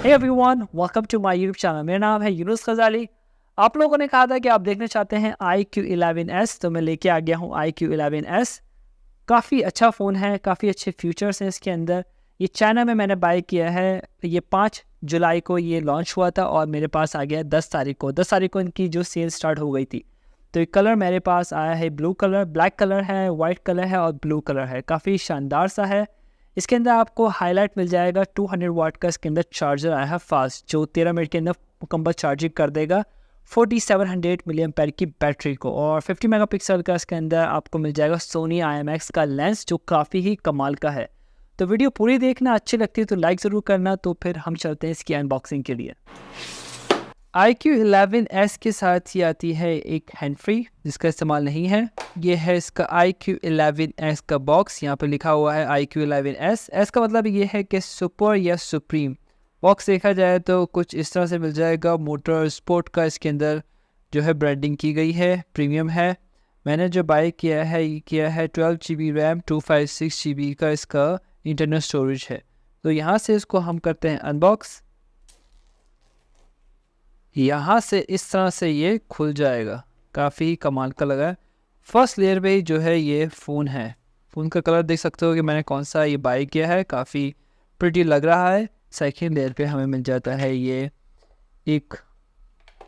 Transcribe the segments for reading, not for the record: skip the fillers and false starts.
Hey everyone, welcome to my YouTube channel. मेरा नाम है यूनुस खजाली। आप लोगों ने कहा था कि आप देखना चाहते हैं iQOO11s, तो मैं लेके आ गया हूँ iQOO11s। काफ़ी अच्छा फ़ोन है, काफ़ी अच्छे फीचर्स हैं इसके अंदर। ये चाइना में मैंने बाय किया है। ये 5 जुलाई को ये लॉन्च हुआ था और मेरे पास आ गया 10 तारीख को। 10 तारीख को इनकी जो सेल स्टार्ट हो गई थी। तो ये कलर मेरे पास आया है ब्लू कलर, ब्लैक कलर है, वाइट कलर है और ब्लू कलर है। काफ़ी शानदार सा है। इसके अंदर आपको हाईलाइट मिल जाएगा 200 वाट का इसके अंदर चार्जर आया है फास्ट, जो 13 मिनट के अंदर मुकम्मल चार्जिंग कर देगा 4700 मिलियन पैर की बैटरी को। और 50 मेगापिक्सल का इसके अंदर आपको मिल जाएगा सोनी IMX का लेंस, जो काफ़ी ही कमाल का है। तो वीडियो पूरी देखना, अच्छी लगती है तो लाइक ज़रूर करना। तो फिर हम चलते हैं इसकी अनबॉक्सिंग के लिए। iQOO11s के साथ ही आती है एक हैंड फ्री, जिसका इस्तेमाल नहीं है। ये है इसका iQOO11s का बॉक्स। यहाँ पर लिखा हुआ है iQOO11s। एस का मतलब ये है कि सुपर या सुप्रीम। बॉक्स देखा जाए तो कुछ इस तरह से मिल जाएगा। मोटर स्पोर्ट का इसके अंदर जो है ब्रांडिंग की गई है, प्रीमियम है। मैंने जो बाय किया है ये किया है 12 GB रैम, 256 GB का इसका इंटरनल स्टोरेज है। तो यहाँ से इसको हम करते हैं अनबॉक्स। यहाँ से इस तरह से ये खुल जाएगा। काफ़ी कमाल का लगा है। फर्स्ट लेयर पे जो है ये फ़ोन है। फ़ोन का कलर देख सकते हो कि मैंने कौन सा ये बाय किया है, काफ़ी प्रिटी लग रहा है। सेकंड लेयर पे हमें मिल जाता है ये एक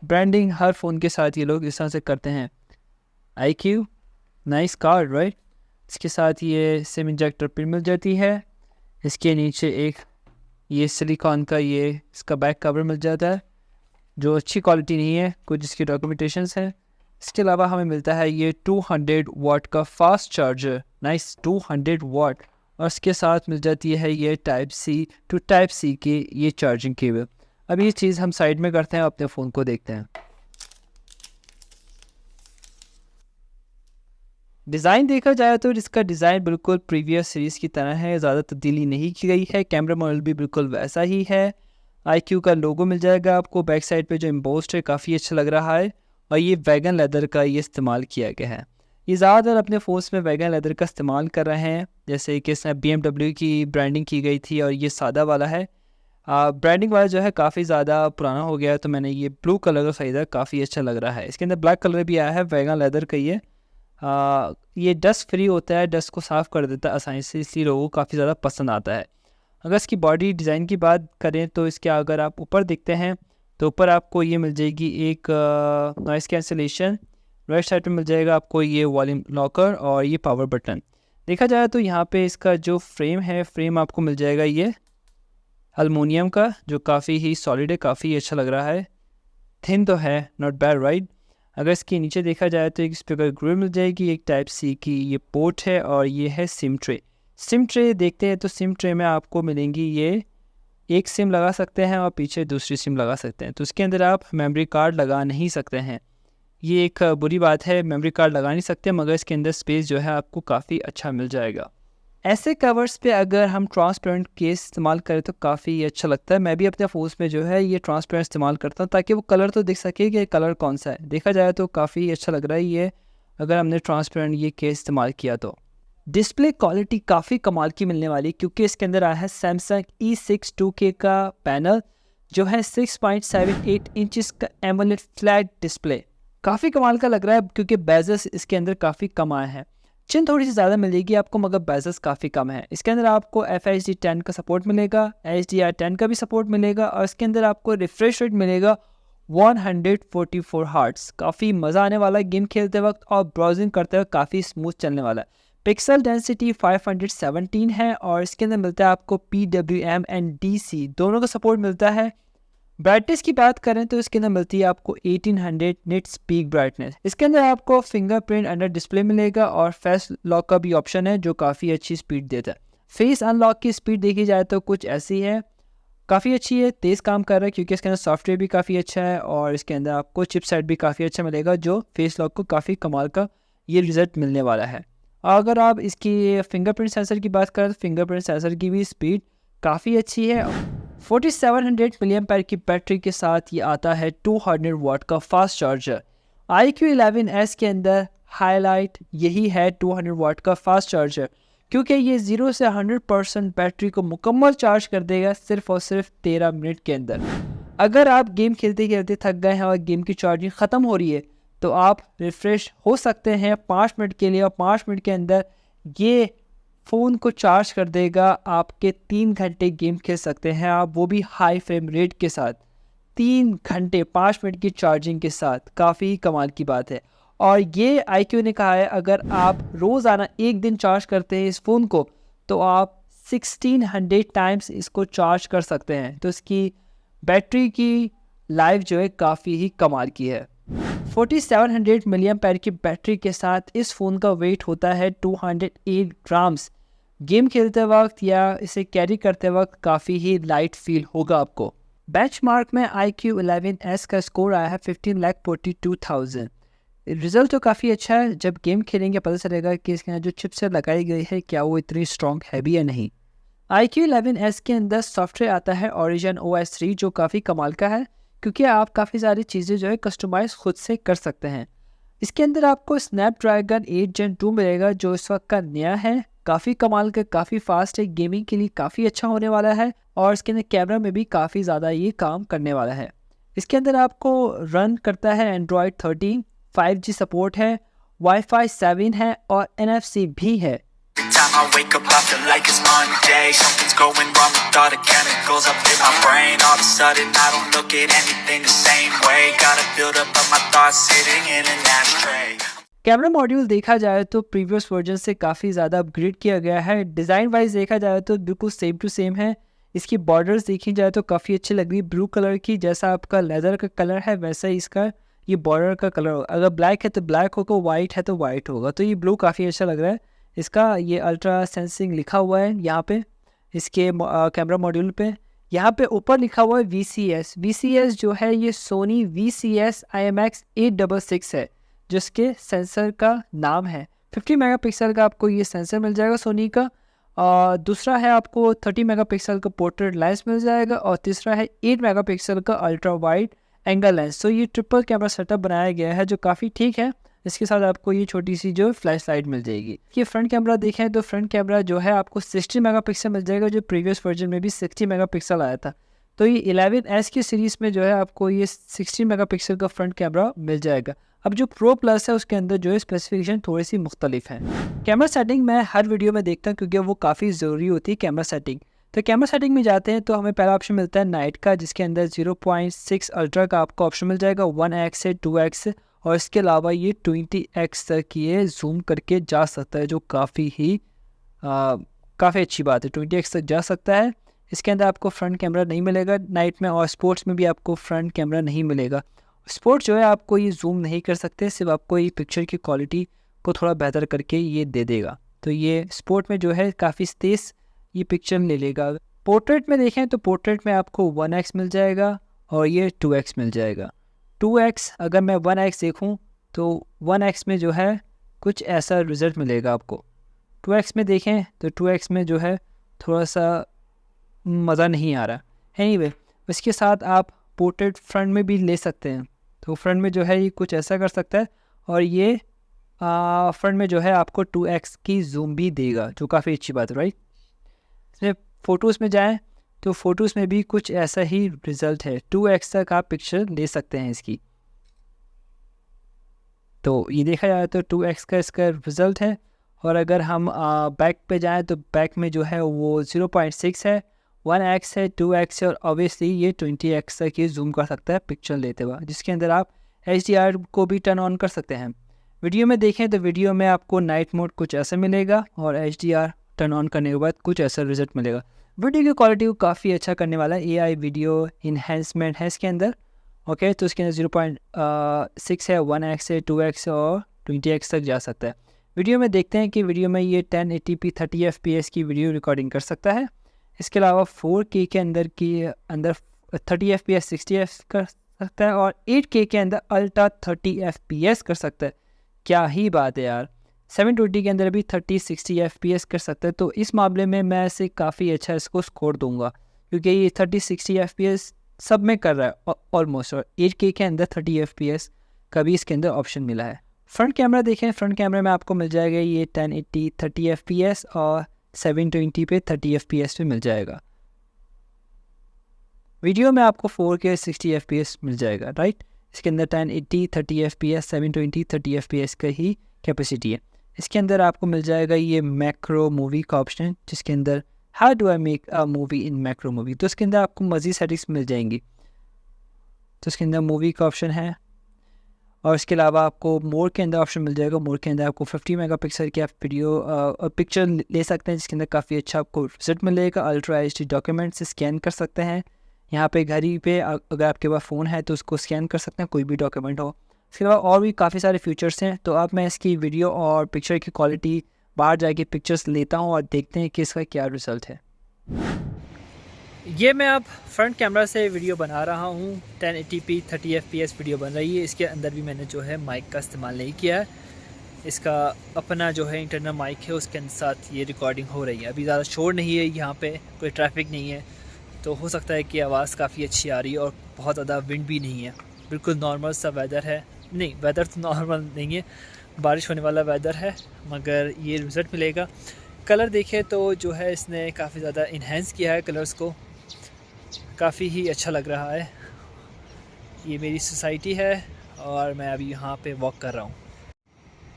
ब्रांडिंग। हर फ़ोन के साथ ये लोग इस तरह से करते हैं। iQ, nice card right. इसके साथ ये सिम इंजेक्टर पिन मिल जाती है। इसके नीचे एक ये सिलिकॉन का ये इसका बैक कवर मिल जाता है, जो अच्छी क्वालिटी नहीं है, कुछ इसकी डॉक्यूमेंटेशंस हैं। इसके अलावा हमें मिलता है ये 200 वाट का फास्ट चार्जर, नाइस 200 वाट। और इसके साथ मिल जाती है ये type C to type C की ये चार्जिंग केबल। अब ये चीज़ हम साइड में करते हैं, अपने फ़ोन को देखते हैं। डिज़ाइन देखा जाए तो इसका डिज़ाइन बिल्कुल प्रीवियस सीरीज़ की तरह है, ज़्यादा तब्दीली नहीं की गई है। कैमरा मॉडल भी बिल्कुल वैसा ही है। iQ का लोगो मिल जाएगा आपको। बैक साइड पे जो एम्बोस्ड है काफ़ी अच्छा लग रहा है। और ये वैगन लेदर का ये इस्तेमाल किया गया है। ये ज़्यादातर अपने फ़ोन्स में वैगन लेदर का इस्तेमाल कर रहे हैं, जैसे कि इसमें BMW की ब्रांडिंग की गई थी और ये सादा वाला है। ब्रांडिंग वाला जो है काफ़ी ज़्यादा पुराना हो गया है, तो मैंने ये ब्लू कलर का ख़रीदा, काफ़ी अच्छा लग रहा है। इसके अंदर ब्लैक कलर भी आया है, वैगन लेदर का ये डस्ट फ्री होता है, डस्ट को साफ़ कर देता है आसानी से, इसलिए लोगों को काफ़ी ज़्यादा पसंद आता है। अगर इसकी बॉडी डिज़ाइन की बात करें तो इसके अगर आप ऊपर देखते हैं तो ऊपर आपको ये मिल जाएगी एक नॉइस कैंसलेशन। राइट साइड पे मिल जाएगा आपको ये वॉल्यूम लॉकर और ये पावर बटन। देखा जाए तो यहाँ पे इसका जो फ्रेम है, फ्रेम आपको मिल जाएगा ये एलुमिनियम का, जो काफ़ी ही सॉलिड है, काफ़ी अच्छा लग रहा है। थिन तो है, नॉट बैड राइट। अगर इसके नीचे देखा जाए तो एक स्पीकर ग्रिल मिल जाएगी, एक टाइप सी की ये पोर्ट है और ये है सिम ट्रे। सिम ट्रे देखते हैं तो सिम ट्रे में आपको मिलेंगी ये एक सिम लगा सकते हैं और पीछे दूसरी सिम लगा सकते हैं। तो इसके अंदर आप मेमोरी कार्ड लगा नहीं सकते हैं, ये एक बुरी बात है। मेमोरी कार्ड लगा नहीं सकते, मगर इसके अंदर स्पेस जो है आपको काफ़ी अच्छा मिल जाएगा। ऐसे कवर्स पे अगर हम ट्रांसपेरेंट केस इस्तेमाल करें तो काफ़ी अच्छा लगता है। मैं भी अपने फ़ोन्स में जो है ये ट्रांसपेरेंट इस्तेमाल करता हूँ, ताकि वो कलर तो दिख सके कि कलर कौन सा है। देखा जाए तो काफ़ी अच्छा लग रहा है ये, अगर हमने ट्रांसपेरेंट ये केस इस्तेमाल किया तो। डिस्प्ले क्वालिटी काफ़ी कमाल की मिलने वाली, क्योंकि इसके अंदर आया है सैमसंग E6 2K का पैनल, जो है 6.78 इंचज़ का एमोलेड फ्लैट डिस्प्ले। काफ़ी कमाल का लग रहा है, क्योंकि बेजल्स इसके अंदर काफ़ी कम आए हैं। चिन थोड़ी सी ज़्यादा मिलेगी आपको, मगर बेजल्स काफ़ी कम है। इसके अंदर आपको FHD 10 का सपोर्ट मिलेगा, HDR10 का भी सपोर्ट मिलेगा और इसके अंदर आपको रिफ्रेश रेट मिलेगा 144 हर्ट्ज़। काफ़ी मज़ा आने वाला है गेम खेलते वक्त, और ब्राउजिंग करते वक्त काफ़ी स्मूथ चलने वाला है। पिक्सल डेंसिटी 517 है और इसके अंदर मिलता है आपको PWM एंड DC दोनों का सपोर्ट मिलता है। ब्राइटनेस की बात करें तो इसके अंदर मिलती है आपको 1800 निट्स पीक ब्राइटनेस। इसके अंदर आपको फिंगरप्रिंट अंडर डिस्प्ले मिलेगा और फेस लॉक का भी ऑप्शन है, जो काफ़ी अच्छी स्पीड देता है। फेस अनलॉक की स्पीड देखी जाए तो कुछ ऐसी है, काफ़ी अच्छी है, तेज़ काम कर रहा है, क्योंकि इसके अंदर सॉफ्टवेयर भी काफ़ी अच्छा है और इसके अंदर आपको चिपसेट भी काफ़ी अच्छा मिलेगा, जो फेस लॉक को काफ़ी कमाल का ये रिजल्ट मिलने वाला है। अगर आप इसकी फिंगरप्रिंट सेंसर की बात करें तो फिंगरप्रिंट सेंसर की भी स्पीड काफ़ी अच्छी है। 4700 मिलियन पैर की बैटरी के साथ ये आता है 200 वाट का फास्ट चार्जर। iQOO11s के अंदर हाईलाइट यही है 200 वाट का फास्ट चार्जर, क्योंकि ये 0 से 100% बैटरी को मुकम्मल चार्ज कर देगा सिर्फ और सिर्फ 13 मिनट के अंदर। अगर आप गेम खेलते खेलते थक गए हैं और गेम की चार्जिंग ख़त्म हो रही है तो आप रिफ़्रेश हो सकते हैं 5 मिनट के लिए, और 5 मिनट के अंदर ये फ़ोन को चार्ज कर देगा। आपके 3 घंटे गेम खेल सकते हैं आप, वो भी हाई फ्रेम रेट के साथ। 3 घंटे 5 मिनट की चार्जिंग के साथ, काफ़ी कमाल की बात है। और ये iQOO ने कहा है अगर आप रोज़ाना 1 दिन चार्ज करते हैं इस फ़ोन को तो आप 1600 टाइम्स इसको चार्ज कर सकते हैं। तो इसकी बैटरी की लाइफ जो है काफ़ी ही कमाल की है। 4700 मिलियम पैर की बैटरी के साथ इस फ़ोन का वेट होता है 208 ग्राम्स। गेम खेलते वक्त या इसे कैरी करते वक्त काफ़ी ही लाइट फील होगा आपको। बेंचमार्क में iQOO 11s का स्कोर आया है 15,42,000। रिज़ल्ट तो काफ़ी अच्छा है। जब गेम खेलेंगे पता चलेगा कि इसके अंदर जो चिपसेट लगाई गई है क्या वो इतनी स्ट्रॉन्ग है भी या नहीं। iQOO 11s के अंदर सॉफ्टवेयर आता है Origin OS 3 जो काफ़ी कमाल का है, क्योंकि आप काफ़ी सारी चीज़ें जो है कस्टमाइज़ खुद से कर सकते हैं। इसके अंदर आपको स्नैपड्रैगन 8 Gen 2 मिलेगा जो इस वक्त का नया है, काफ़ी कमाल का, काफ़ी फास्ट है, गेमिंग के लिए काफ़ी अच्छा होने वाला है, और इसके अंदर कैमरा में भी काफ़ी ज़्यादा ये काम करने वाला है। इसके अंदर आपको रन करता है Android 13, 5G सपोर्ट है, Wi-Fi 7 है और NFC भी है। Every time I wake up I feel like it's Monday. Something's going wrong with all the chemicals up in my brain. All of a sudden I don't look at anything the same way. Gotta build up of my thoughts sitting in an ashtray. Camera module देखा जाए तो previous version से काफ़ी ज़्यादा upgrade किया गया है। Design wise देखा जाए तो बिल्कुल सेम टू सेम है। इसकी बॉर्डर्स देखी जाए तो काफ़ी अच्छी लग रही है, ब्लू कलर की, जैसा आपका लेदर का कलर है वैसा ही इसका ये बॉर्डर का कलर होगा। अगर ब्लैक है तो ब्लैक होगा, वाइट है तो वाइट होगा। तो ये ब्लू काफ़ी अच्छा लग रहा है। इसका ये अल्ट्रा सेंसिंग लिखा हुआ है यहाँ पे इसके कैमरा मॉड्यूल पे। यहाँ पे ऊपर लिखा हुआ है VCS जो है ये सोनी VCS IMX 866 है, जिसके सेंसर का नाम है। 50 मेगापिक्सल का आपको ये सेंसर मिल जाएगा सोनी का, और दूसरा है आपको 30 मेगापिक्सल का पोर्ट्रेट लेंस मिल जाएगा, और तीसरा है 8 मेगापिक्सल का अल्ट्रा वाइड एंगल लेंस। तो ये ट्रिपल कैमरा सेटअप बनाया गया है जो काफ़ी ठीक है। इसके साथ आपको ये छोटी सी जो फ्लैश लाइट मिल जाएगी। ये फ्रंट कैमरा देखें तो फ्रंट कैमरा जो है आपको 60 मेगापिक्सल मिल जाएगा, जो प्रीवियस वर्जन में भी 60 मेगापिक्सल आया था। तो ये 11s की सीरीज़ में जो है आपको ये 60 मेगापिक्सल का फ्रंट कैमरा मिल जाएगा। अब जो प्रो प्लस है उसके अंदर जो है स्पेसिफिकेशन थोड़ी सी मुख्तलिफ है। कैमरा सेटिंग मैं हर वीडियो में देखता हूँ क्योंकि वो काफ़ी ज़रूरी होती है कैमरा सेटिंग। तो कैमरा सेटिंग में जाते हैं तो हमें पहला ऑप्शन मिलता है नाइट का, जिसके अंदर 0.6 अल्ट्रा का आपको ऑप्शन मिल जाएगा 1x से 2x, और इसके अलावा ये 20x तक ये जूम करके जा सकता है, जो काफ़ी अच्छी बात है। 20x तक जा सकता है। इसके अंदर आपको फ्रंट कैमरा नहीं मिलेगा नाइट में, और स्पोर्ट्स में भी आपको फ्रंट कैमरा नहीं मिलेगा। स्पोर्ट्स जो है आपको ये जूम नहीं कर सकते, सिर्फ आपको ये पिक्चर की क्वालिटी को थोड़ा बेहतर करके ये दे देगा। तो ये स्पोर्ट में जो है काफ़ी तेज़ ये पिक्चर ले लेगा। पोर्ट्रेट में देखें तो पोर्ट्रेट में आपको 1x मिल जाएगा और ये 2x मिल जाएगा। 2x अगर मैं 1x देखूं तो 1x में जो है कुछ ऐसा रिज़ल्ट मिलेगा आपको। 2x में देखें तो 2x में जो है थोड़ा सा मज़ा नहीं आ रहा। एनीवे, इसके साथ आप पोर्ट्रेट फ्रंट में भी ले सकते हैं। तो फ्रंट में जो है ये कुछ ऐसा कर सकता है, और ये फ्रंट में जो है आपको 2x की जूम भी देगा, जो काफ़ी अच्छी बात है, राइट। इसमें फ़ोटोज़ में जाएं तो फ़ोटोज़ में भी कुछ ऐसा ही रिज़ल्ट है। 2x तक आप पिक्चर ले सकते हैं इसकी। तो ये देखा जाए तो 2x का इसका रिज़ल्ट है। और अगर हम बैक पे जाएं तो बैक में जो है वो 0.6 है, 1x है, 2x है, और ऑब्वियसली ये 20x तक ये जूम कर सकता है पिक्चर लेते हुए, जिसके अंदर आप HDR को भी टर्न ऑन कर सकते हैं। वीडियो में देखें तो वीडियो में आपको नाइट मोड कुछ ऐसा मिलेगा, और HDR टर्न ऑन करने के बाद कुछ ऐसा रिजल्ट मिलेगा। वीडियो की क्वालिटी को काफ़ी अच्छा करने वाला है। AI वीडियो इन्हेंसमेंट है इसके अंदर। ओके, तो इसके अंदर 0.6 है, 1x है, 2x और 20x तक जा सकता है। वीडियो में देखते हैं कि वीडियो में ये 1080p 30 fps की वीडियो रिकॉर्डिंग कर सकता है। इसके अलावा 4K के अंदर 30 fps 60 fps कर सकता है, और 8K के अंदर अल्ट्रा 30 fps कर सकता है। क्या ही बात है यार। 720 के अंदर भी 30-60 fps कर सकता है। तो इस मामले में मैं इसे काफ़ी अच्छा इसको स्कोर दूंगा, क्योंकि ये 30-60 fps सब में कर रहा है ऑलमोस्ट, और 8K के अंदर 30 fps का भी इसके अंदर ऑप्शन मिला है। फ्रंट कैमरा देखें, फ्रंट कैमरे में आपको मिल जाएगा ये 1080 30 fps और 720 पे 30 fps पे मिल जाएगा। वीडियो में आपको 4K 60 fps मिल जाएगा, राइट। इसके अंदर 1080 30 fps 720 30 fps का ही कैपेसिटी है। इसके अंदर आपको मिल जाएगा ये मैक्रो मूवी का ऑप्शन, जिसके अंदर how do I make a movie in macro movie, तो इसके अंदर आपको मज़ीद सेटिंग्स मिल जाएंगी। तो इसके अंदर मूवी का ऑप्शन है और इसके अलावा आपको मोर के अंदर ऑप्शन मिल जाएगा। मोर के अंदर आपको 50 मेगापिक्सल की आप वीडियो और पिक्चर ले सकते हैं, जिसके अंदर काफ़ी अच्छा आपको रिजल्ट मिलेगा। अल्ट्रा एचडी डॉक्यूमेंट से स्कैन कर सकते हैं। यहाँ पे घड़ी पे अगर आपके पास फ़ोन है तो उसको स्कैन कर सकते हैं, कोई भी डॉक्यूमेंट हो। इसके अलावा और भी काफ़ी सारे फीचर्स हैं। तो अब मैं इसकी वीडियो और पिक्चर की क्वालिटी बाहर जाके पिक्चर्स लेता हूँ और देखते हैं कि इसका क्या रिज़ल्ट है। ये मैं अब फ्रंट कैमरा से वीडियो बना रहा हूँ। 1080p 30 fps वीडियो बन रही है। इसके अंदर भी मैंने जो है माइक का इस्तेमाल नहीं किया है। इसका अपना जो है इंटरनल माइक है, उसके साथ ये रिकॉर्डिंग हो रही है। अभी ज़्यादा शोर नहीं है, यहाँ पे कोई ट्रैफिक नहीं है, तो हो सकता है कि आवाज़ काफ़ी अच्छी आ रही है और बहुत ज़्यादा विंड भी नहीं है। बिल्कुल नॉर्मल सा वेदर है। नहीं, वेदर तो नॉर्मल नहीं है, बारिश होने वाला वेदर है, मगर ये रिज़ल्ट मिलेगा। कलर देखें तो जो है इसने काफ़ी ज़्यादा इन्हेंस किया है कलर्स को, काफ़ी ही अच्छा लग रहा है। ये मेरी सोसाइटी है और मैं अभी यहाँ पे वॉक कर रहा हूँ।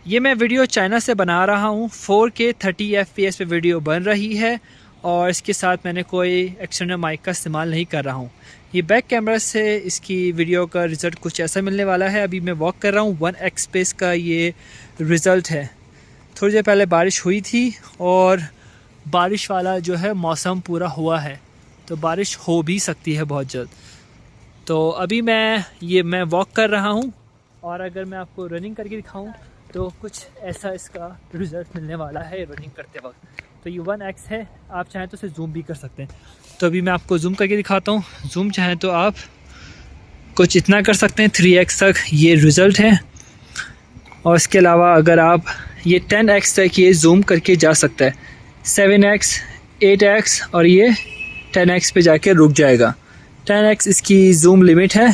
ये मैं वीडियो चाइना से बना रहा हूँ। 4K 30 fps पे वीडियो बन रही है और इसके साथ मैंने कोई एक्सटर्नल माइक का इस्तेमाल नहीं कर रहा हूँ। ये बैक कैमरा से इसकी वीडियो का रिज़ल्ट कुछ ऐसा मिलने वाला है। अभी मैं वॉक कर रहा हूँ। 1x पे इसका ये रिज़ल्ट है। थोड़ी देर पहले बारिश हुई थी और बारिश वाला जो है मौसम पूरा हुआ है, तो बारिश हो भी सकती है बहुत जल्द। तो अभी मैं वॉक कर रहा हूँ और अगर मैं आपको रनिंग करके दिखाऊँ तो कुछ ऐसा इसका रिज़ल्ट मिलने वाला है रनिंग करते वक्त। तो ये 1x है, आप चाहें तो इसे जूम भी कर सकते हैं। तो अभी मैं आपको जूम करके दिखाता हूँ। जूम चाहें तो आप कुछ इतना कर सकते हैं, 3x तक ये रिज़ल्ट है। और इसके अलावा अगर आप ये 10x तक ये जूम करके जा सकता है, 7x 8x और ये 10x पे जाके रुक जाएगा। 10x इसकी जूम लिमिट है।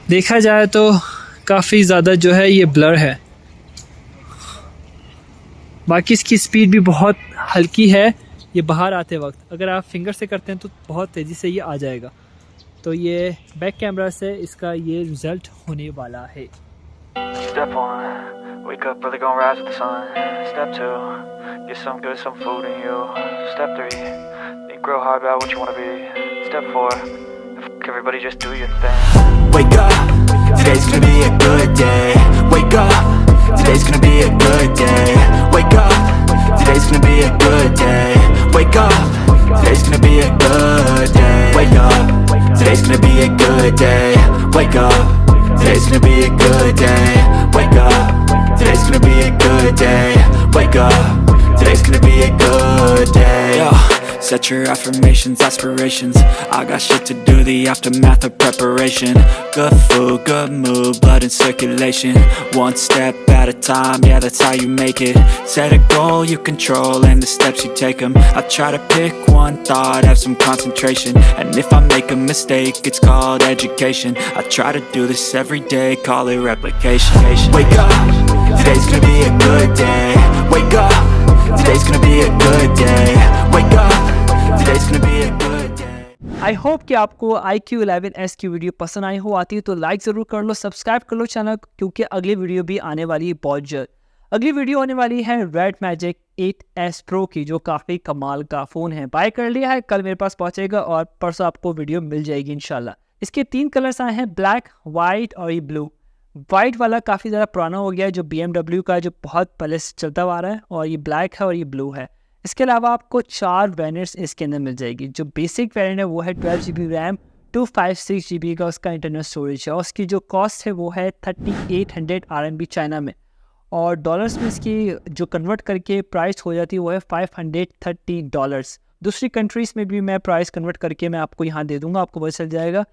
देखा जाए तो काफ़ी ज़्यादा जो है ये ब्लर है। बाकी इसकी स्पीड भी बहुत हल्की है। ये बाहर आते वक्त अगर आप फिंगर से करते हैं तो बहुत तेज़ी से ये आ जाएगा। तो ये बैक कैमरा से इसका ये रिज़ल्ट होने वाला है। Step 1, wake up early, gonna rise with the sun. Step 2, get some good, some food in you. Step 3, think real hard about what you wanna be. Step 4, everybody just do your thing. Wake up, today's gonna be a good day. Wake up, today's gonna be a good day. Wake up, today's gonna be a good day. Wake up, today's gonna be a good day. Wake up, today's gonna be a good day. Wake up, today's gonna be a good day. Wake up, today's gonna be a good day. Wake up, today's gonna be a good day. Yo, set your affirmations, aspirations. I got shit to do, the aftermath of preparation. Good food, good mood, blood in circulation. One step at a time, yeah, that's how you make it. Set a goal you control and the steps you take them. I try to pick one thought, have some concentration. And if I make a mistake, it's called education. I try to do this every day, call it replication. Wake up, today's gonna be a good day. Wake up, today's gonna be a good day. Wake up, today's gonna be a good day. I hope कि आपको iQ11s की video पसंद आई हो। आती है तो like ज़रूर कर लो, सब्सक्राइब कर लो चैनल, क्योंकि अगली वीडियो भी आने वाली है बहुत जल्द। अगली वीडियो होने वाली है रेड मैजिक 8s Pro की, जो काफ़ी कमाल का फ़ोन है। बाय कर लिया है, कल मेरे पास पहुंचेगा और परसों आपको वीडियो मिल जाएगी इंशाल्लाह। इसके 3 कलर्स आए हैं, ब्लैक, वाइट और ये ब्लू। वाइट वाला काफ़ी ज़्यादा पुराना हो गया है, जो BMW का, जो बहुत पहले से चलता हुआ आ रहा है, और ये ब्लैक है और ये ब्लू है। इसके अलावा आपको 4 वेरिएंट्स इसके अंदर मिल जाएगी। जो बेसिक वेरिएंट है वो है 12GB रैम, 256GB का उसका इंटरनल स्टोरेज है, और उसकी जो कॉस्ट है वो है 3800 RMB चाइना में, और डॉलर्स में इसकी जो कन्वर्ट करके प्राइस हो जाती है वो है $530। दूसरी कंट्रीज़ में भी मैं प्राइस कन्वर्ट करके मैं आपको यहाँ दे दूँगा, आपको पता चल जाएगा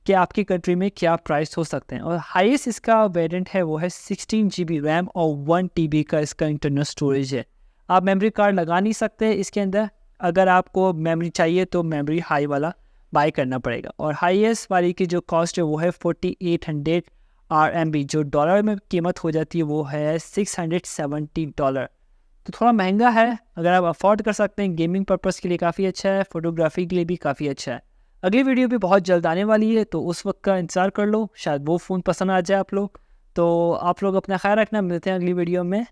कि आपकी कंट्री में क्या प्राइस हो सकते हैं। और हाईएस्ट इसका वेरिएंट है वो है 16GB रैम और 1TB का इसका इंटरनल स्टोरेज है। आप मेमोरी कार्ड लगा नहीं सकते इसके अंदर। अगर आपको मेमोरी चाहिए तो मेमोरी हाई वाला बाय करना पड़ेगा, और हाईएस्ट वाली की जो कॉस्ट है वो है 4800 RMB, जो डॉलर में कीमत हो जाती है वो है $670। तो थोड़ा महंगा है, अगर आप अफोर्ड कर सकते हैं गेमिंग पर्पज़ के लिए काफ़ी अच्छा है, फ़ोटोग्राफी के लिए भी काफ़ी अच्छा है। अगली वीडियो भी बहुत जल्द आने वाली है, तो उस वक्त का इंतज़ार कर लो, शायद वो फ़ोन पसंद आ जाए आप लोग। तो आप लोग अपना ख्याल रखना, मिलते हैं अगली वीडियो में।